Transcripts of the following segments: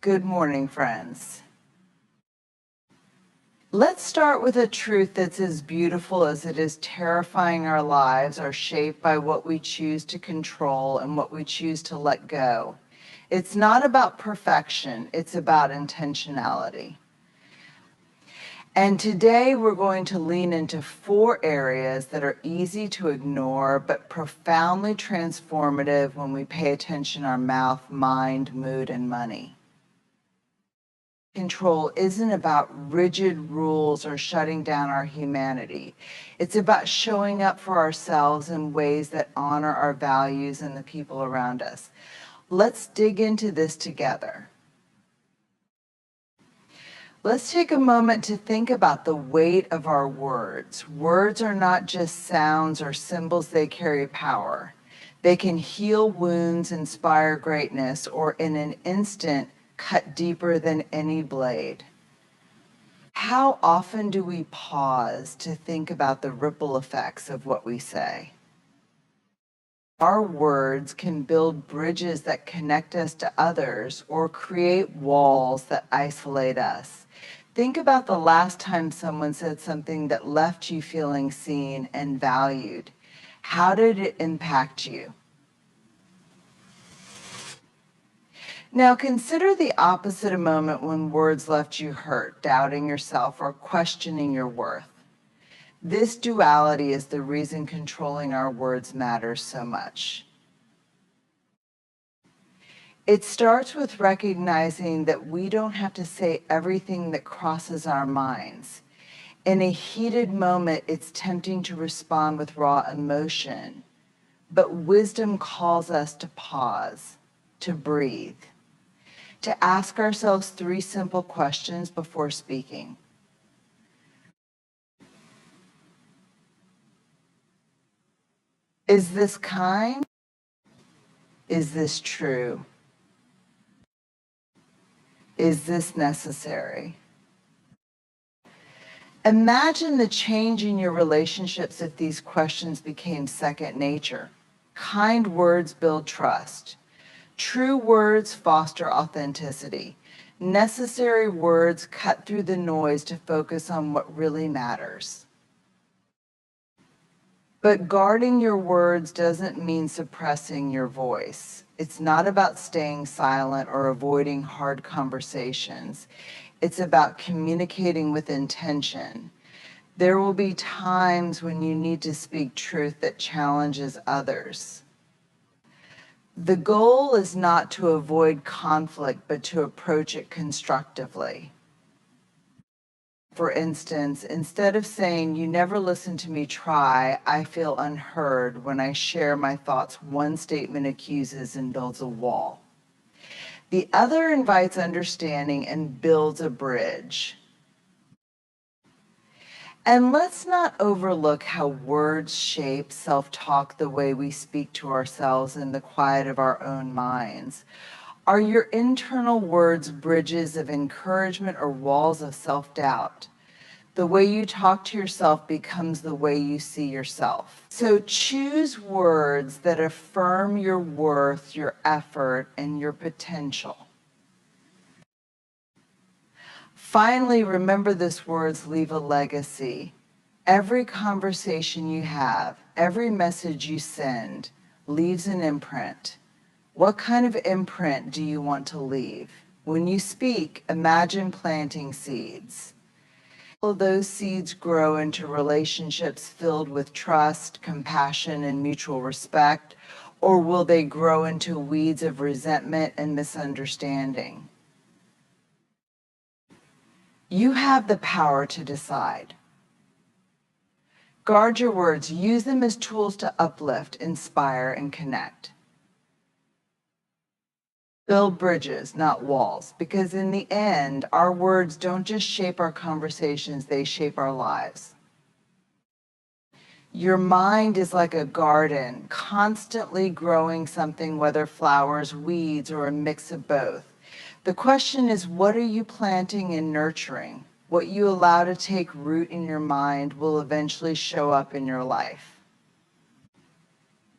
Good morning, friends. Let's start with a truth that's as beautiful as it is terrifying. Our lives are shaped by what we choose to control and what we choose to let go. It's not about perfection, it's about intentionality. And today we're going to lean into 4 areas that are easy to ignore but profoundly transformative when we pay attention to our mouth, mind, mood, and money. Control isn't about rigid rules or shutting down our humanity. It's about showing up for ourselves in ways that honor our values and the people around us. Let's dig into this together. Let's take a moment to think about the weight of our words. Words are not just sounds or symbols, they carry power. They can heal wounds, inspire greatness, or in an instant, cut deeper than any blade. How often do we pause to think about the ripple effects of what we say? Our words can build bridges that connect us to others or create walls that isolate us. Think about the last time someone said something that left you feeling seen and valued. How did it impact you? Now consider the opposite a moment when words left you hurt, doubting yourself, or questioning your worth. This duality is the reason controlling our words matters so much. It starts with recognizing that we don't have to say everything that crosses our minds. In a heated moment, it's tempting to respond with raw emotion, but wisdom calls us to pause, to breathe, to ask ourselves 3 simple questions before speaking. Is this kind? Is this true? Is this necessary? Imagine the change in your relationships if these questions became second nature. Kind words build trust. True words foster authenticity. Necessary words cut through the noise to focus on what really matters. But guarding your words doesn't mean suppressing your voice. It's not about staying silent or avoiding hard conversations. It's about communicating with intention. There will be times when you need to speak truth that challenges others. The goal is not to avoid conflict, but to approach it constructively. For instance, instead of saying, "You never listen to me try," I feel unheard when I share my thoughts. One statement accuses and builds a wall. The other invites understanding and builds a bridge. And let's not overlook how words shape self-talk the way we speak to ourselves in the quiet of our own minds. Are your internal words bridges of encouragement or walls of self-doubt? The way you talk to yourself becomes the way you see yourself. So choose words that affirm your worth, your effort, and your potential. Finally, remember this: words leave a legacy. Every conversation you have, every message you send leaves an imprint. What kind of imprint do you want to leave? When you speak, imagine planting seeds. Will those seeds grow into relationships filled with trust, compassion, and mutual respect? Or will they grow into weeds of resentment and misunderstanding? You have the power to decide. Guard your words. Use them as tools to uplift, inspire, and connect. Build bridges, not walls, because in the end, our words don't just shape our conversations, they shape our lives. Your mind is like a garden, constantly growing something, whether flowers, weeds, or a mix of both. The question is, what are you planting and nurturing? What you allow to take root in your mind will eventually show up in your life.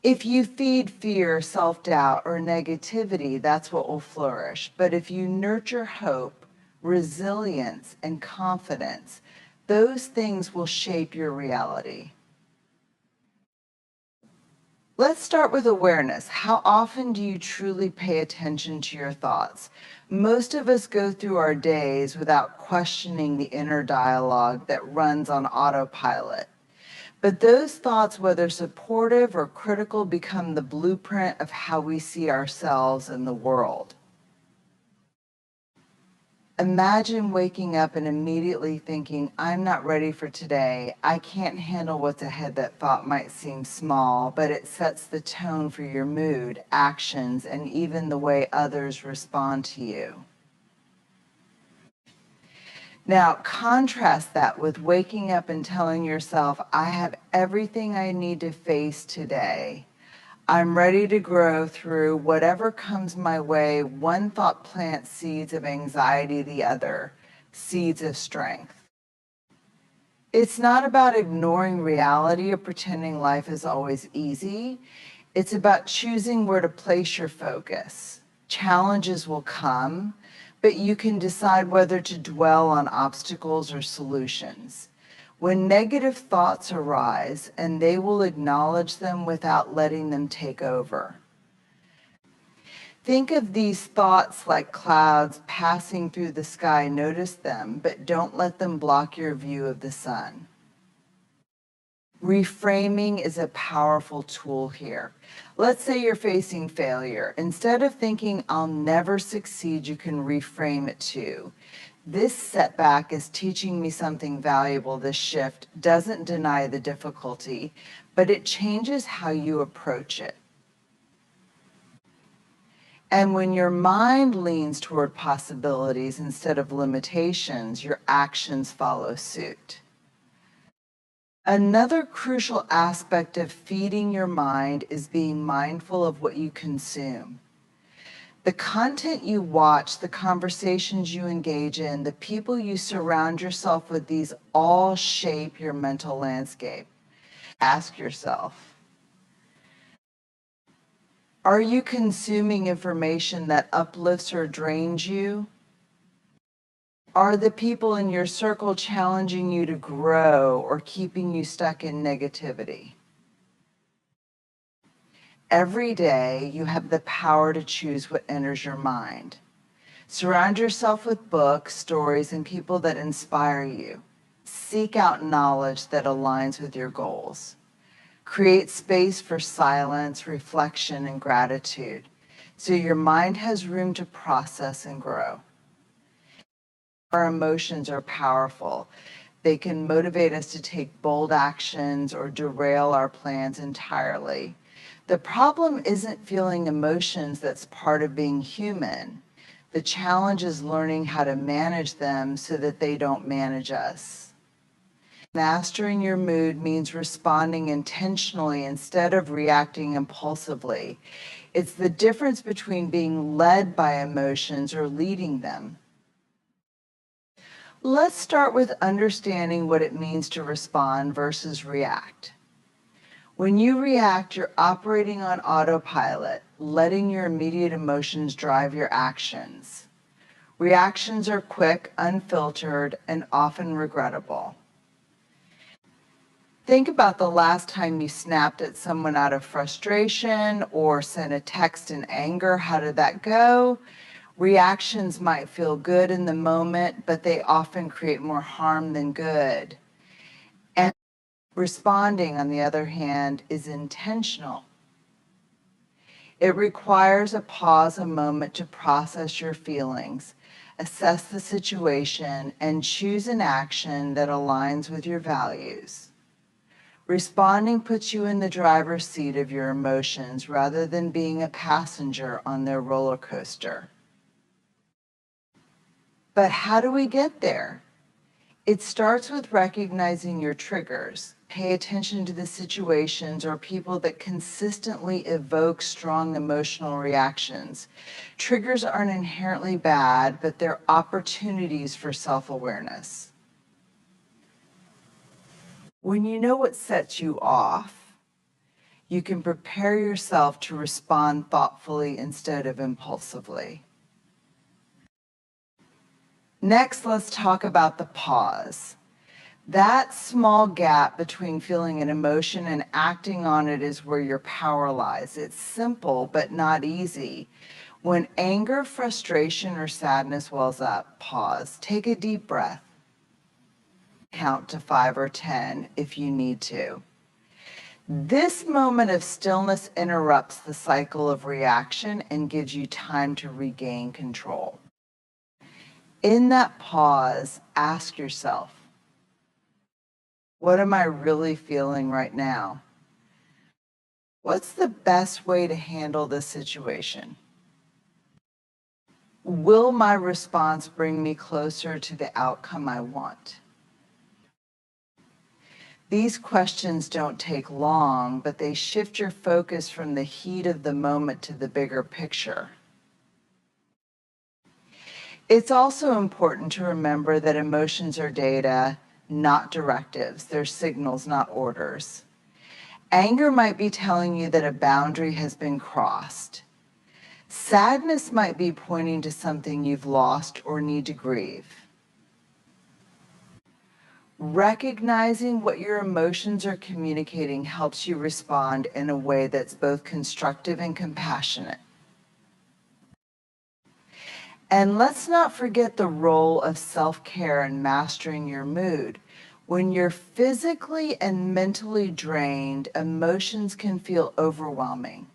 If you feed fear, self-doubt, or negativity, that's what will flourish. But if you nurture hope, resilience, and confidence, those things will shape your reality. Let's start with awareness. How often do you truly pay attention to your thoughts? Most of us go through our days without questioning the inner dialogue that runs on autopilot. But those thoughts, whether supportive or critical, become the blueprint of how we see ourselves and the world. Imagine waking up and immediately thinking, I'm not ready for today. I can't handle what's ahead. That thought might seem small, but it sets the tone for your mood, actions, and even the way others respond to you. Now, contrast that with waking up and telling yourself, I have everything I need to face today. I'm ready to grow through whatever comes my way. One thought plants seeds of anxiety, the other, seeds of strength. It's not about ignoring reality or pretending life is always easy. It's about choosing where to place your focus. Challenges will come, but you can decide whether to dwell on obstacles or solutions. When negative thoughts arise, and they will acknowledge them without letting them take over. Think of these thoughts like clouds passing through the sky. Notice them, but don't let them block your view of the sun. Reframing is a powerful tool here. Let's say you're facing failure. Instead of thinking, I'll never succeed, you can reframe it to, this setback is teaching me something valuable. This shift doesn't deny the difficulty, but it changes how you approach it. And when your mind leans toward possibilities instead of limitations, your actions follow suit. Another crucial aspect of feeding your mind is being mindful of what you consume. The content you watch, the conversations you engage in, the people you surround yourself with, these all shape your mental landscape. Ask yourself, are you consuming information that uplifts or drains you? Are the people in your circle challenging you to grow or keeping you stuck in negativity? Every day, you have the power to choose what enters your mind. Surround yourself with books, stories, and people that inspire you. Seek out knowledge that aligns with your goals. Create space for silence, reflection, and gratitude, so your mind has room to process and grow. Our emotions are powerful. They can motivate us to take bold actions or derail our plans entirely. The problem isn't feeling emotions. That's part of being human. The challenge is learning how to manage them so that they don't manage us. Mastering your mood means responding intentionally instead of reacting impulsively. It's the difference between being led by emotions or leading them. Let's start with understanding what it means to respond versus react. When you react, you're operating on autopilot, letting your immediate emotions drive your actions. Reactions are quick, unfiltered, and often regrettable. Think about the last time you snapped at someone out of frustration or sent a text in anger. How did that go? Reactions might feel good in the moment, but they often create more harm than good. And responding, on the other hand, is intentional. It requires a pause, a moment to process your feelings, assess the situation, and choose an action that aligns with your values. Responding puts you in the driver's seat of your emotions rather than being a passenger on their roller coaster. But how do we get there? It starts with recognizing your triggers. Pay attention to the situations or people that consistently evoke strong emotional reactions. Triggers aren't inherently bad, but they're opportunities for self-awareness. When you know what sets you off, You can prepare yourself to respond thoughtfully instead of impulsively. Next, let's talk about the pause. That small gap between feeling an emotion and acting on it is where your power lies. It's simple, but not easy. When anger, frustration, or sadness wells up, pause. Take a deep breath. Count to 5 or 10 if you need to. This moment of stillness interrupts the cycle of reaction and gives you time to regain control. In that pause, ask yourself, what am I really feeling right now? What's the best way to handle this situation? Will my response bring me closer to the outcome I want? These questions don't take long, but they shift your focus from the heat of the moment to the bigger picture. It's also important to remember that emotions are data, not directives. They're signals, not orders. Anger might be telling you that a boundary has been crossed. Sadness might be pointing to something you've lost or need to grieve. Recognizing what your emotions are communicating helps you respond in a way that's both constructive and compassionate. And let's not forget the role of self-care in mastering your mood. When you're physically and mentally drained, emotions can feel overwhelming.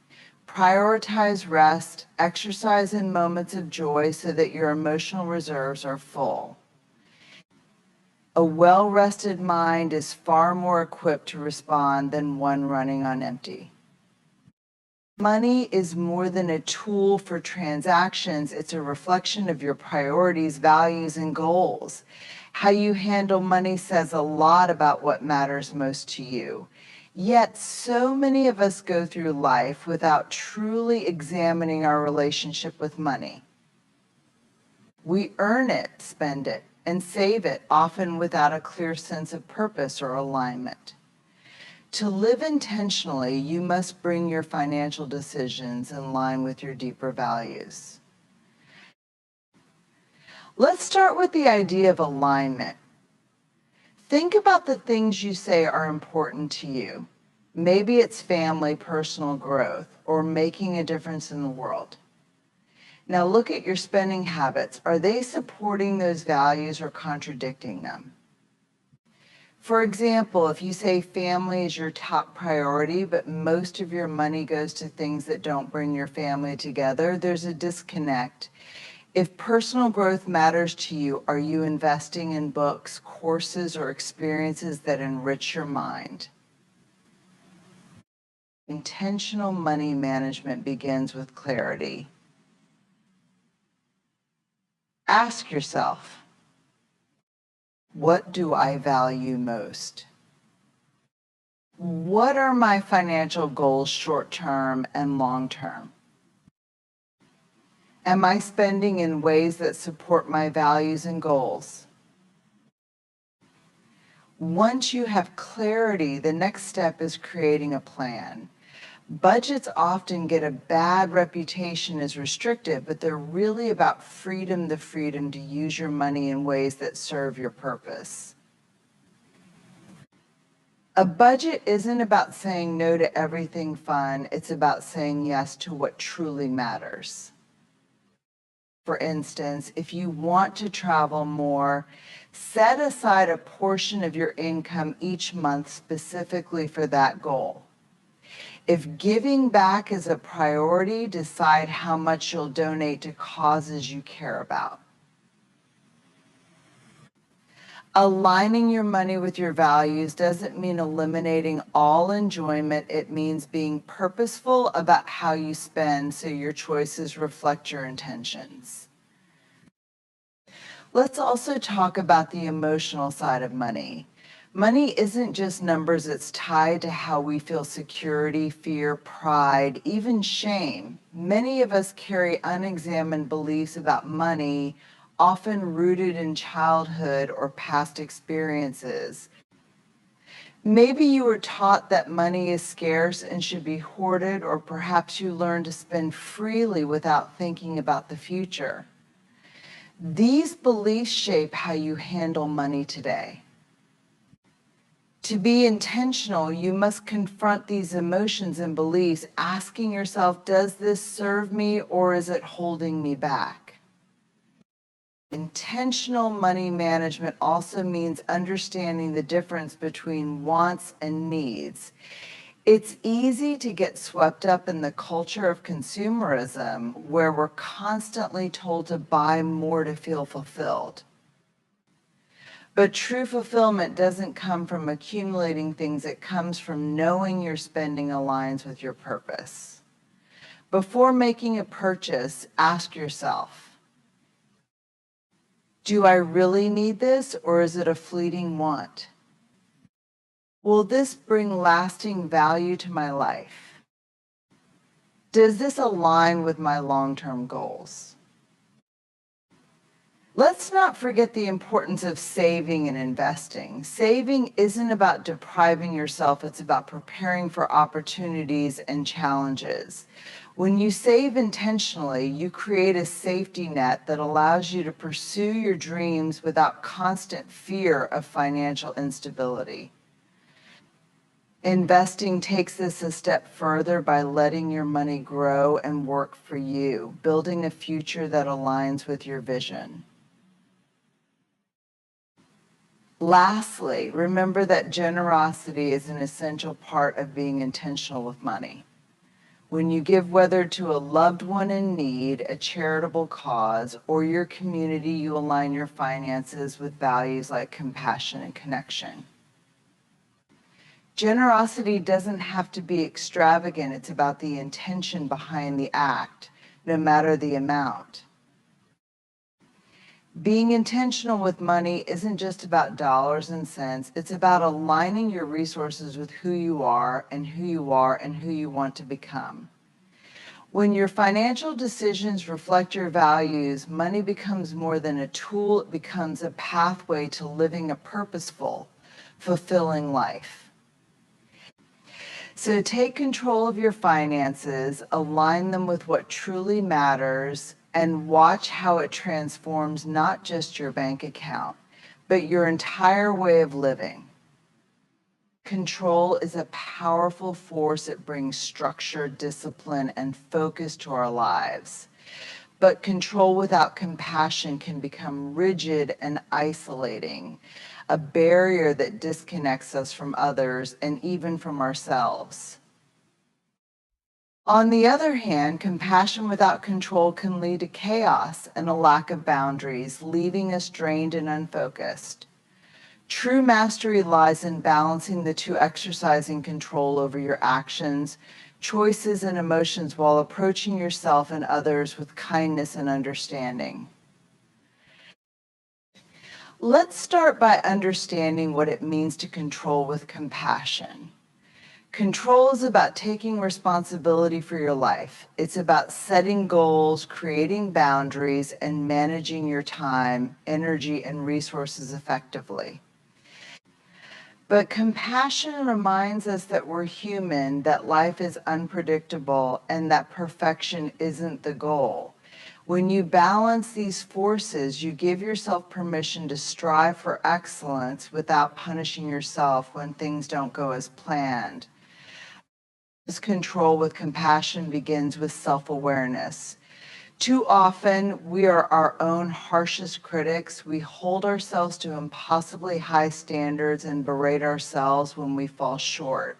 Prioritize rest, exercise, and moments of joy so that your emotional reserves are full. A well-rested mind is far more equipped to respond than one running on empty. Money is more than a tool for transactions. It's a reflection of your priorities, values, and goals. How you handle money says a lot about what matters most to you. Yet, so many of us go through life without truly examining our relationship with money. We earn it, spend it, and save it, often without a clear sense of purpose or alignment. To live intentionally, you must bring your financial decisions in line with your deeper values. Let's start with the idea of alignment. Think about the things you say are important to you. Maybe it's family, personal growth, or making a difference in the world. Now look at your spending habits. Are they supporting those values or contradicting them? For example, if you say family is your top priority, but most of your money goes to things that don't bring your family together, there's a disconnect. If personal growth matters to you, are you investing in books, courses, or experiences that enrich your mind? Intentional money management begins with clarity. Ask yourself, what do I value most? What are my financial goals, short-term and long-term? Am I spending in ways that support my values and goals? Once you have clarity, the next step is creating a plan. Budgets often get a bad reputation as restrictive, but they're really about freedom, the freedom to use your money in ways that serve your purpose. A budget isn't about saying no to everything fun. It's about saying yes to what truly matters. For instance, if you want to travel more, set aside a portion of your income each month specifically for that goal. If giving back is a priority, decide how much you'll donate to causes you care about. Aligning your money with your values doesn't mean eliminating all enjoyment. It means being purposeful about how you spend so your choices reflect your intentions. Let's also talk about the emotional side of money. Money isn't just numbers, it's tied to how we feel security, fear, pride, even shame. Many of us carry unexamined beliefs about money, often rooted in childhood or past experiences. Maybe you were taught that money is scarce and should be hoarded, or perhaps you learned to spend freely without thinking about the future. These beliefs shape how you handle money today. To be intentional, you must confront these emotions and beliefs, asking yourself, does this serve me or is it holding me back? Intentional money management also means understanding the difference between wants and needs. It's easy to get swept up in the culture of consumerism, where we're constantly told to buy more to feel fulfilled. But true fulfillment doesn't come from accumulating things, it comes from knowing your spending aligns with your purpose. Before making a purchase, ask yourself, do I really need this, or is it a fleeting want? Will this bring lasting value to my life? Does this align with my long-term goals? Let's not forget the importance of saving and investing. Saving isn't about depriving yourself, it's about preparing for opportunities and challenges. When you save intentionally, you create a safety net that allows you to pursue your dreams without constant fear of financial instability. Investing takes this a step further by letting your money grow and work for you, building a future that aligns with your vision. Lastly, remember that generosity is an essential part of being intentional with money. When you give, whether to a loved one in need, a charitable cause, or your community, you align your finances with values like compassion and connection. Generosity doesn't have to be extravagant. It's about the intention behind the act, no matter the amount. Being intentional with money isn't just about dollars and cents. It's about aligning your resources with who you are and who you are and who you want to become. When your financial decisions reflect your values, money becomes more than a tool. It becomes a pathway to living a purposeful, fulfilling life. So take control of your finances, align them with what truly matters, and watch how it transforms not just your bank account, but your entire way of living. Control is a powerful force. It brings structure, discipline, and focus to our lives. But control without compassion can become rigid and isolating, a barrier that disconnects us from others and even from ourselves. On the other hand, compassion without control can lead to chaos and a lack of boundaries, leaving us drained and unfocused. True mastery lies in balancing the two, exercising control over your actions, choices, and emotions while approaching yourself and others with kindness and understanding. Let's start by understanding what it means to control with compassion. Control is about taking responsibility for your life. It's about setting goals, creating boundaries, and managing your time, energy, and resources effectively. But compassion reminds us that we're human, that life is unpredictable, and that perfection isn't the goal. When you balance these forces, you give yourself permission to strive for excellence without punishing yourself when things don't go as planned. This control with compassion begins with self-awareness. Too often, we are our own harshest critics. We hold ourselves to impossibly high standards and berate ourselves when we fall short.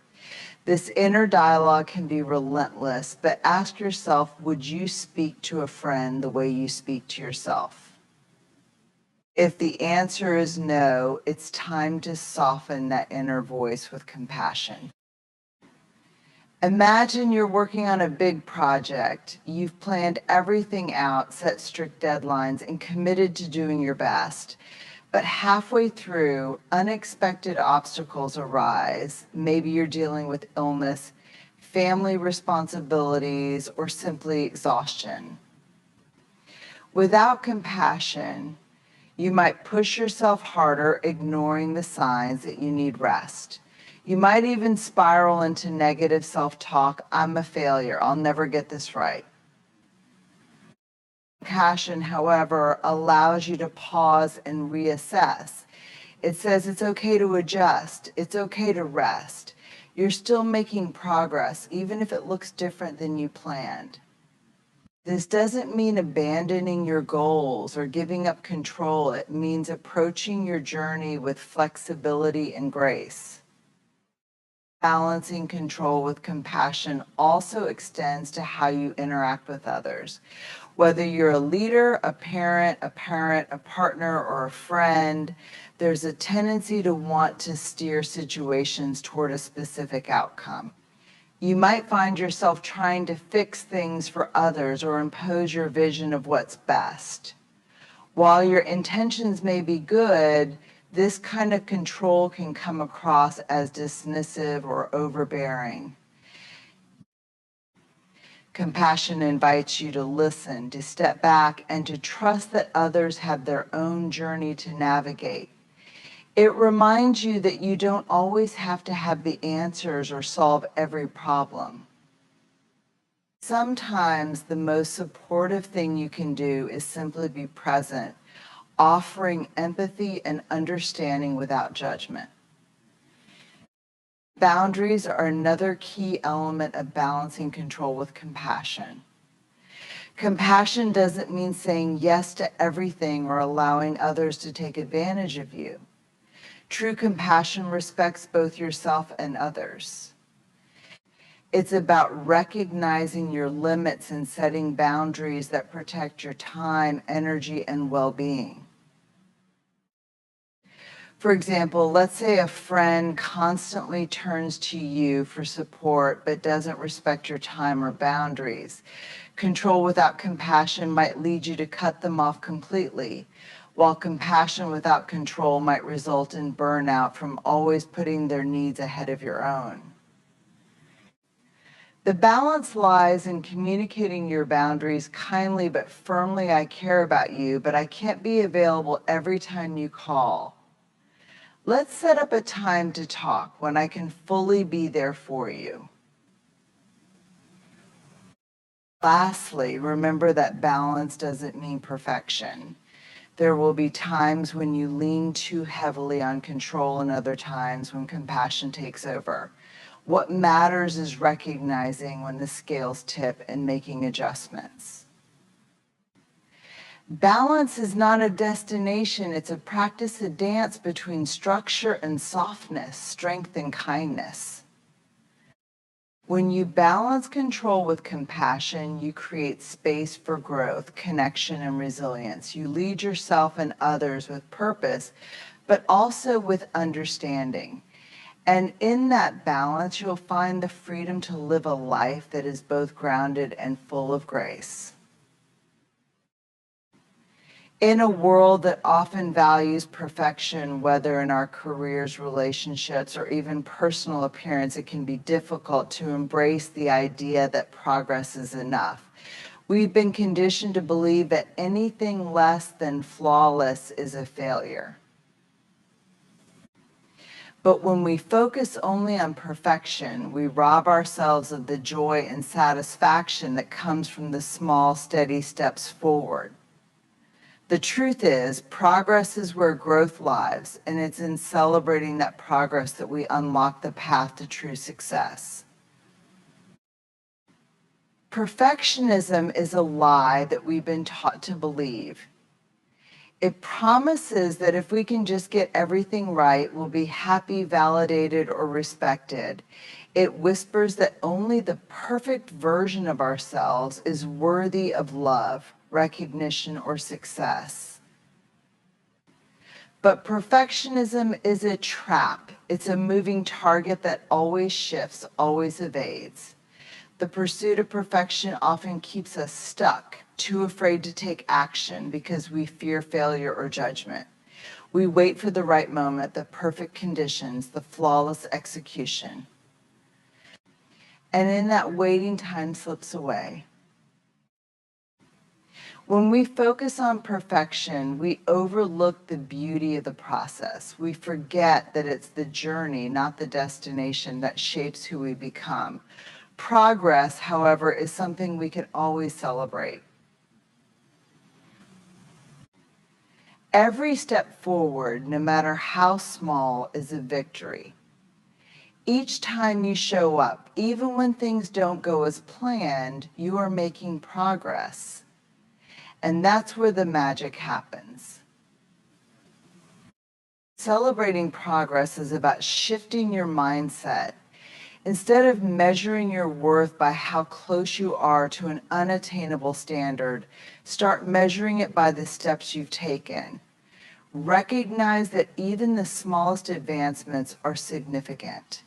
This inner dialogue can be relentless, but ask yourself, would you speak to a friend the way you speak to yourself? If the answer is no, it's time to soften that inner voice with compassion. Imagine you're working on a big project. You've planned everything out, set strict deadlines, and committed to doing your best. But halfway through, unexpected obstacles arise. Maybe you're dealing with illness, family responsibilities, or simply exhaustion. Without compassion, you might push yourself harder, ignoring the signs that you need rest. You might even spiral into negative self-talk. I'm a failure. I'll never get this right. Compassion, however, allows you to pause and reassess. It says it's okay to adjust. It's okay to rest. You're still making progress, even if it looks different than you planned. This doesn't mean abandoning your goals or giving up control. It means approaching your journey with flexibility and grace. Balancing control with compassion also extends to how you interact with others. Whether you're a leader, a parent, a partner, or a friend, there's a tendency to want to steer situations toward a specific outcome. You might find yourself trying to fix things for others or impose your vision of what's best. While your intentions may be good, this kind of control can come across as dismissive or overbearing. Compassion invites you to listen, to step back, and to trust that others have their own journey to navigate. It reminds you that you don't always have to have the answers or solve every problem. Sometimes the most supportive thing you can do is simply be present, offering empathy and understanding without judgment. Boundaries are another key element of balancing control with compassion. Compassion doesn't mean saying yes to everything or allowing others to take advantage of you. True compassion respects both yourself and others. It's about recognizing your limits and setting boundaries that protect your time, energy, and well-being. For example, let's say a friend constantly turns to you for support but doesn't respect your time or boundaries. Control without compassion might lead you to cut them off completely, while compassion without control might result in burnout from always putting their needs ahead of your own. The balance lies in communicating your boundaries kindly but firmly. I care about you, but I can't be available every time you call. Let's set up a time to talk when I can fully be there for you. Lastly, remember that balance doesn't mean perfection. There will be times when you lean too heavily on control and other times when compassion takes over. What matters is recognizing when the scales tip and making adjustments. Balance is not a destination, it's a practice, a dance between structure and softness, strength and kindness. When you balance control with compassion, you create space for growth, connection, and resilience. You lead yourself and others with purpose, but also with understanding. And in that balance, you'll find the freedom to live a life that is both grounded and full of grace. In a world that often values perfection, whether in our careers, relationships, or even personal appearance, it can be difficult to embrace the idea that progress is enough. We've been conditioned to believe that anything less than flawless is a failure. But when we focus only on perfection, we rob ourselves of the joy and satisfaction that comes from the small, steady steps forward. The truth is, progress is where growth lies, and it's in celebrating that progress that we unlock the path to true success. Perfectionism is a lie that we've been taught to believe. It promises that if we can just get everything right, we'll be happy, validated, or respected. It whispers that only the perfect version of ourselves is worthy of love, recognition, or success. But perfectionism is a trap. It's a moving target that always shifts, always evades. The pursuit of perfection often keeps us stuck, too afraid to take action because we fear failure or judgment. We wait for the right moment, the perfect conditions, the flawless execution. And in that waiting, time slips away. When we focus on perfection, we overlook the beauty of the process. We forget that it's the journey, not the destination, that shapes who we become. Progress, however, is something we can always celebrate. Every step forward, no matter how small, is a victory. Each time you show up, even when things don't go as planned, you are making progress. And that's where the magic happens. Celebrating progress is about shifting your mindset. Instead of measuring your worth by how close you are to an unattainable standard, start measuring it by the steps you've taken. Recognize that even the smallest advancements are significant.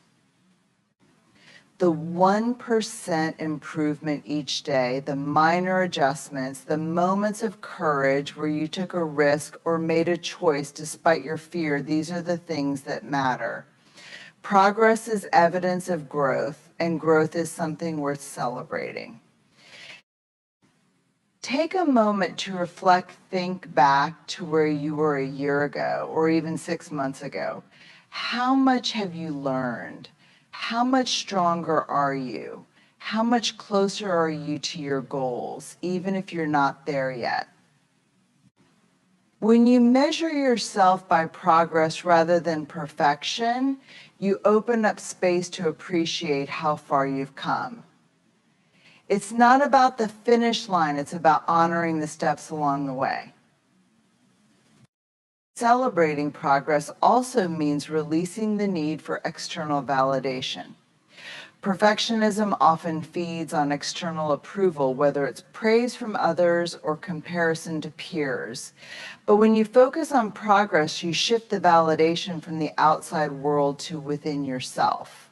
The 1% improvement each day, the minor adjustments, the moments of courage where you took a risk or made a choice despite your fear, these are the things that matter. Progress is evidence of growth, and growth is something worth celebrating. Take a moment to reflect, think back to where you were a year ago or even 6 months ago. How much have you learned? How much stronger are you? How much closer are you to your goals, even if you're not there yet? When you measure yourself by progress rather than perfection, you open up space to appreciate how far you've come. It's not about the finish line, it's about honoring the steps along the way. Celebrating progress also means releasing the need for external validation. Perfectionism often feeds on external approval, whether it's praise from others or comparison to peers. But when you focus on progress, you shift the validation from the outside world to within yourself.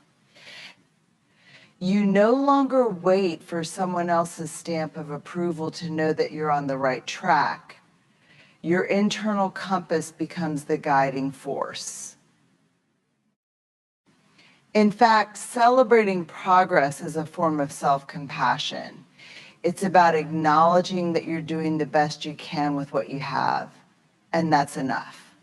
You no longer wait for someone else's stamp of approval to know that you're on the right track. Your internal compass becomes the guiding force. In fact, celebrating progress is a form of self-compassion. It's about acknowledging that you're doing the best you can with what you have, and that's enough.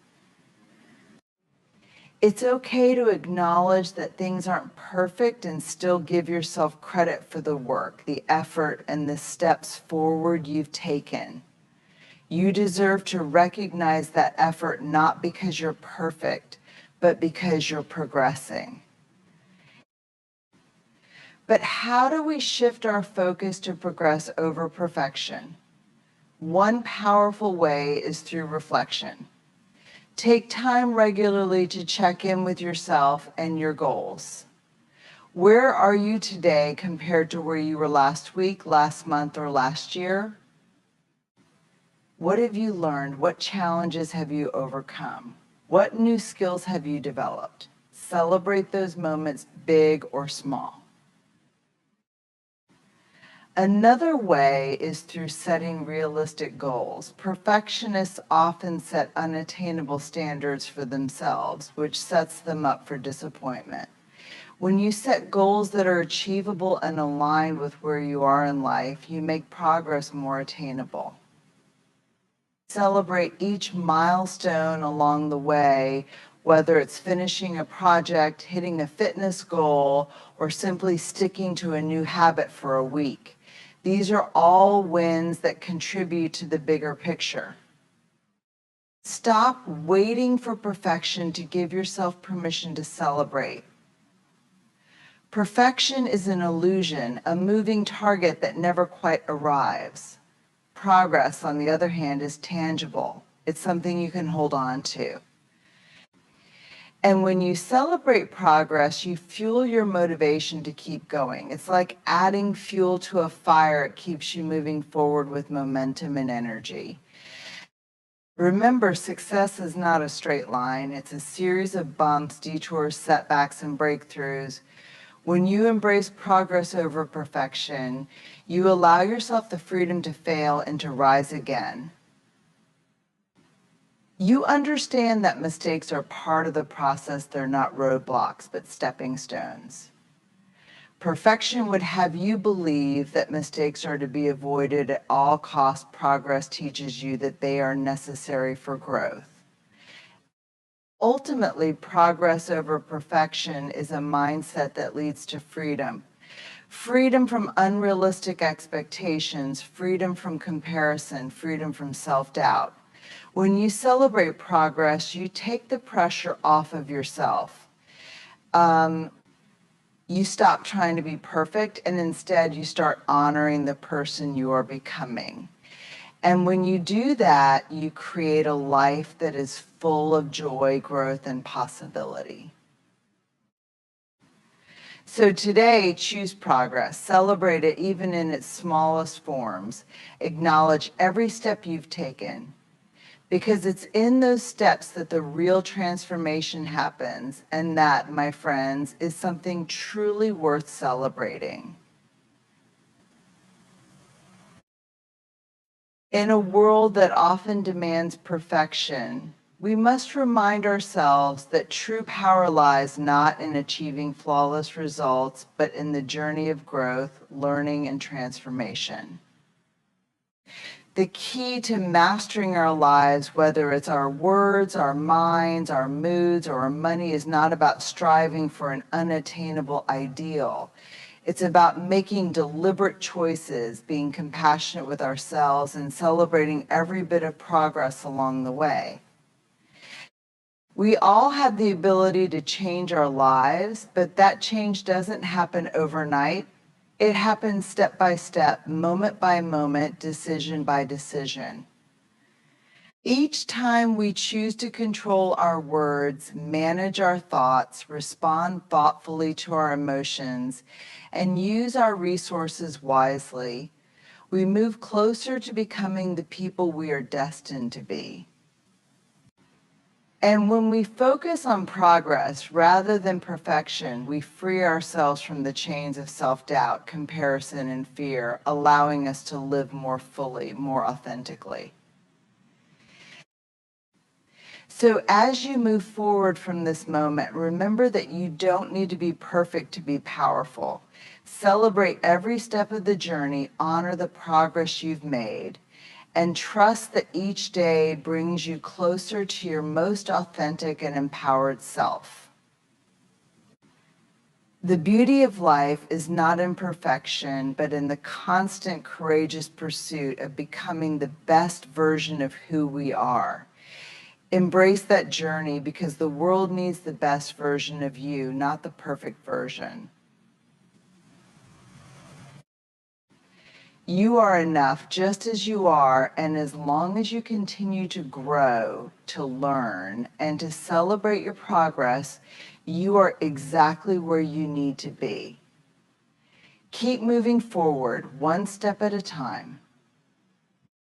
It's okay to acknowledge that things aren't perfect and still give yourself credit for the work, the effort, and the steps forward you've taken. You deserve to recognize that effort not because you're perfect, but because you're progressing. But how do we shift our focus to progress over perfection? One powerful way is through reflection. Take time regularly to check in with yourself and your goals. Where are you today compared to where you were last week, last month, or last year? What have you learned? What challenges have you overcome? What new skills have you developed? Celebrate those moments, big or small. Another way is through setting realistic goals. Perfectionists often set unattainable standards for themselves, which sets them up for disappointment. When you set goals that are achievable and aligned with where you are in life, you make progress more attainable. Celebrate each milestone along the way, whether it's finishing a project, hitting a fitness goal, or simply sticking to a new habit for a week. These are all wins that contribute to the bigger picture. Stop waiting for perfection to give yourself permission to celebrate. Perfection is an illusion, a moving target that never quite arrives. Progress, on the other hand, is tangible. It's something you can hold on to. And when you celebrate progress, you fuel your motivation to keep going. It's like adding fuel to a fire. It keeps you moving forward with momentum and energy. Remember, success is not a straight line. It's a series of bumps, detours, setbacks, and breakthroughs. When you embrace progress over perfection, you allow yourself the freedom to fail and to rise again. You understand that mistakes are part of the process. They're not roadblocks, but stepping stones. Perfection would have you believe that mistakes are to be avoided at all costs. Progress teaches you that they are necessary for growth. Ultimately, progress over perfection is a mindset that leads to freedom. Freedom from unrealistic expectations, freedom from comparison, freedom from self-doubt. When you celebrate progress, you take the pressure off of yourself. You stop trying to be perfect, and instead you start honoring the person you are becoming. And when you do that, you create a life that is full of joy, growth, and possibility. So today, choose progress. Celebrate it even in its smallest forms. Acknowledge every step you've taken, because it's in those steps that the real transformation happens. And that, my friends, is something truly worth celebrating. In a world that often demands perfection, we must remind ourselves that true power lies not in achieving flawless results, but in the journey of growth, learning, and transformation. The key to mastering our lives, whether it's our words, our minds, our moods, or our money, is not about striving for an unattainable ideal. It's about making deliberate choices, being compassionate with ourselves, and celebrating every bit of progress along the way. We all have the ability to change our lives, but that change doesn't happen overnight. It happens step by step, moment by moment, decision by decision. Each time we choose to control our words, manage our thoughts, respond thoughtfully to our emotions, and use our resources wisely, we move closer to becoming the people we are destined to be. And when we focus on progress rather than perfection, we free ourselves from the chains of self-doubt, comparison, and fear, allowing us to live more fully, more authentically. So as you move forward from this moment, remember that you don't need to be perfect to be powerful. Celebrate every step of the journey, honor the progress you've made, and trust that each day brings you closer to your most authentic and empowered self. The beauty of life is not in perfection, but in the constant, courageous pursuit of becoming the best version of who we are. Embrace that journey, because the world needs the best version of you, not the perfect version. You are enough just as you are, and as long as you continue to grow, to learn, and to celebrate your progress, you are exactly where you need to be. Keep moving forward, one step at a time.